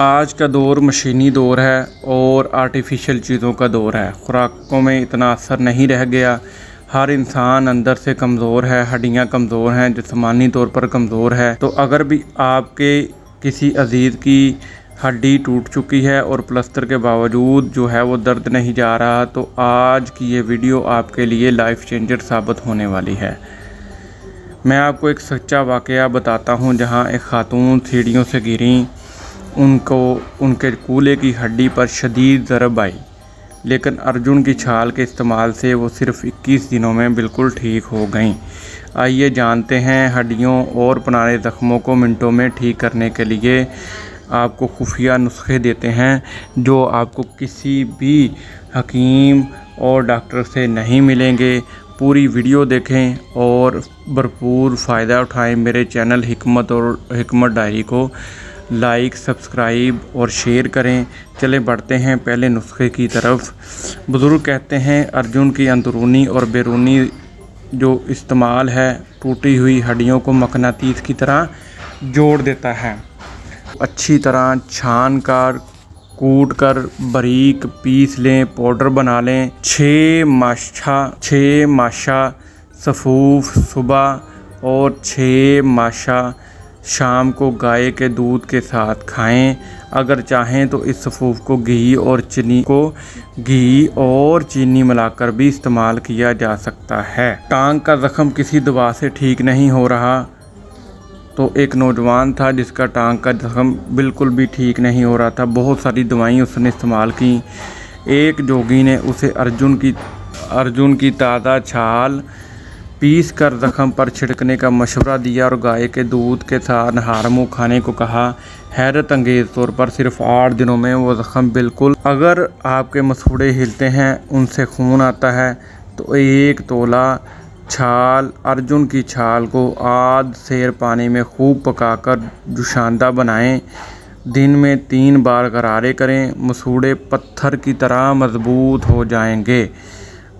आज का दौर मशीनी दौर है और आर्टिफिशियल चीज़ों का दौर है। खुराकों में इतना असर नहीं रह गया। हर इंसान अंदर से कमज़ोर है, हड्डियां कमज़ोर हैं, जिस्मानी तौर पर कमज़ोर है। तो अगर भी आपके किसी अजीज़ की हड्डी टूट चुकी है और प्लास्टर के बावजूद जो है वो दर्द नहीं जा रहा, तो आज की ये वीडियो आपके लिए लाइफ चेंजर साबित होने वाली है। मैं आपको एक सच्चा वाक़या बताता हूँ, जहाँ एक खातून सीढ़ियों से गिरी, उनको उनके कूल्हे की हड्डी पर शदीद ज़रब आई, लेकिन अर्जुन की छाल के इस्तेमाल से वो सिर्फ़ 21 दिनों में बिल्कुल ठीक हो गईं। आइए जानते हैं हड्डियों और पुराने ज़ख्मों को मिनटों में ठीक करने के लिए आपको खुफिया नुस्खे देते हैं, जो आपको किसी भी हकीम और डॉक्टर से नहीं मिलेंगे। पूरी वीडियो देखें और भरपूर फ़ायदा उठाएं। मेरे चैनल हिकमत डायरी को लाइक, सब्सक्राइब और शेयर करें। चले बढ़ते हैं पहले नुस्खे की तरफ। बुज़ुर्ग कहते हैं अर्जुन की अंदरूनी और बैरूनी जो इस्तेमाल है, टूटी हुई हड्डियों को मकनातीस की तरह जोड़ देता है। अच्छी तरह छान कर, कूट कर बारीक पीस लें, पाउडर बना लें। 6 माशा सफ़ूफ सुबह और 6 माशा शाम को गाय के दूध के साथ खाएं। अगर चाहें तो इस सफ़ूफ को घी और चीनी मिलाकर भी इस्तेमाल किया जा सकता है। टांग का ज़ख्म किसी दवा से ठीक नहीं हो रहा, तो एक नौजवान था जिसका टांग का ज़ख्म बिल्कुल भी ठीक नहीं हो रहा था। बहुत सारी दवाएं उसने इस्तेमाल की। एक जोगी ने उसे अर्जुन की ताज़ा छाल पीस कर ज़ख्म पर छिड़कने का मशवरा दिया और गाय के दूध के साथ नहार मुँह खाने को कहा। हैरत अंगेज़ तौर पर सिर्फ 8 दिनों में वो ज़ख्म बिल्कुल, अगर आपके मसूड़े हिलते हैं, उनसे खून आता है, तो 1 तोला छाल अर्जुन की छाल को आध सेर पानी में खूब पकाकर जुशांदा बनाएं। दिन में 3 बार गरारे करें। मसूड़े पत्थर की तरह मजबूत हो जाएंगे।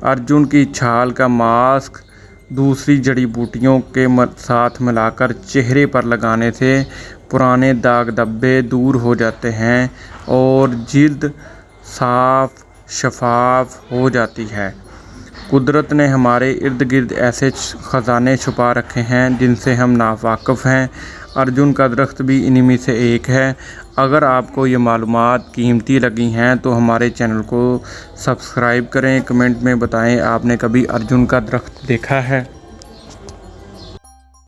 अर्जुन की छाल का मास्क दूसरी जड़ी बूटियों के साथ मिलाकर चेहरे पर लगाने से पुराने दाग धब्बे दूर हो जाते हैं और जिल्द साफ शफाफ हो जाती है। कुदरत ने हमारे इर्द गिर्द ऐसे ख़जाने छुपा रखे हैं जिनसे हम नावाकिफ़ हैं। अर्जुन का दरख्त भी इन्हीं में से एक है। अगर आपको ये मालूमात कीमती लगी हैं तो हमारे चैनल को सब्सक्राइब करें। कमेंट में बताएं आपने कभी अर्जुन का दरख्त देखा है।